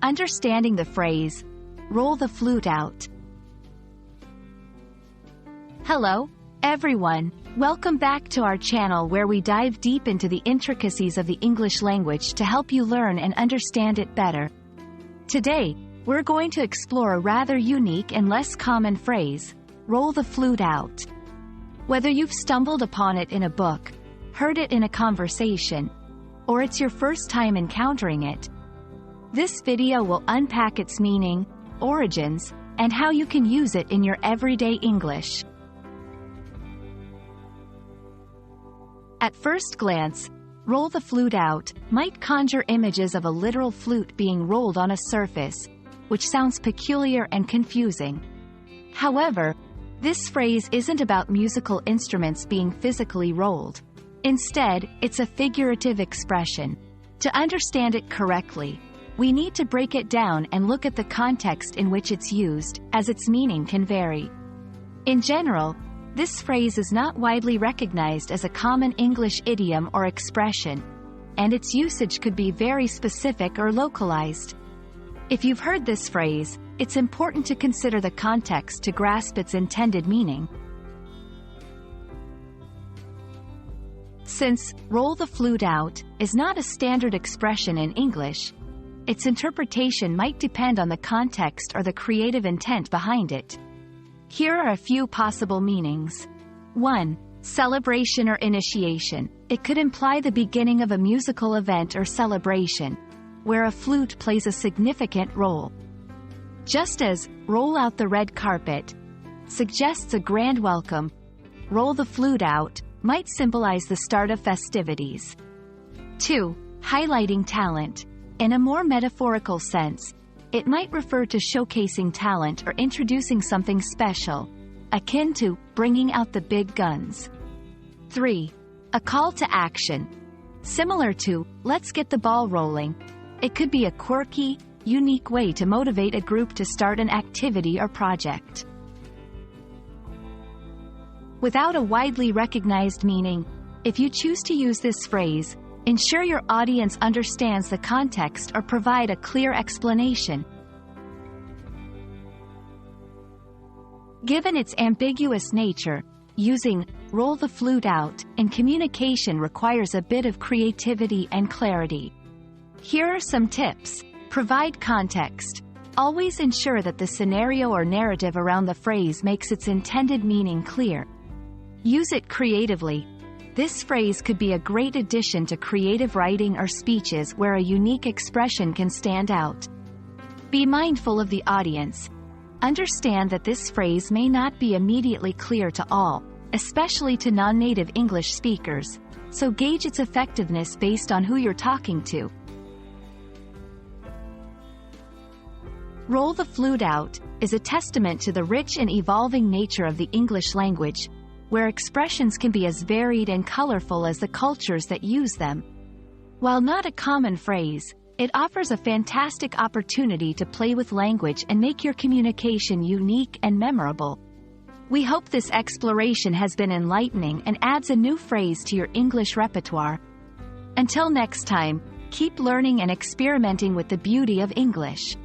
Understanding the phrase, roll the flute out. Hello, everyone. Welcome back to our channel where we dive deep into the intricacies of the English language to help you learn and understand it better. Today, we're going to explore a rather unique and less common phrase, roll the flute out. Whether you've stumbled upon it in a book, heard it in a conversation, or it's your first time encountering it, this video will unpack its meaning, origins, and how you can use it in your everyday English. At first glance, roll the flute out might conjure images of a literal flute being rolled on a surface, which sounds peculiar and confusing. However, this phrase isn't about musical instruments being physically rolled. Instead, it's a figurative expression. To understand it correctly, we need to break it down and look at the context in which it's used, as its meaning can vary. In general, this phrase is not widely recognized as a common English idiom or expression, and its usage could be very specific or localized. If you've heard this phrase, it's important to consider the context to grasp its intended meaning. Since roll the flute out is not a standard expression in English, its interpretation might depend on the context or the creative intent behind it. Here are a few possible meanings. 1. Celebration or initiation. It could imply the beginning of a musical event or celebration, where a flute plays a significant role. Just as roll out the red carpet suggests a grand welcome, roll the flute out might symbolize the start of festivities. 2. Highlighting talent. In a more metaphorical sense, it might refer to showcasing talent or introducing something special, akin to bringing out the big guns. 3. A call to action. Similar to, let's get the ball rolling. It could be a quirky, unique way to motivate a group to start an activity or project. Without a widely recognized meaning, if you choose to use this phrase, ensure your audience understands the context or provide a clear explanation. Given its ambiguous nature, using roll the flute out in communication requires a bit of creativity and clarity. Here are some tips. Provide context. Always ensure that the scenario or narrative around the phrase makes its intended meaning clear. Use it creatively. This phrase could be a great addition to creative writing or speeches where a unique expression can stand out. Be mindful of the audience. Understand that this phrase may not be immediately clear to all, especially to non-native English speakers, so gauge its effectiveness based on who you're talking to. Roll the flute out is a testament to the rich and evolving nature of the English language, where expressions can be as varied and colorful as the cultures that use them. While not a common phrase, it offers a fantastic opportunity to play with language and make your communication unique and memorable. We hope this exploration has been enlightening and adds a new phrase to your English repertoire. Until next time, keep learning and experimenting with the beauty of English.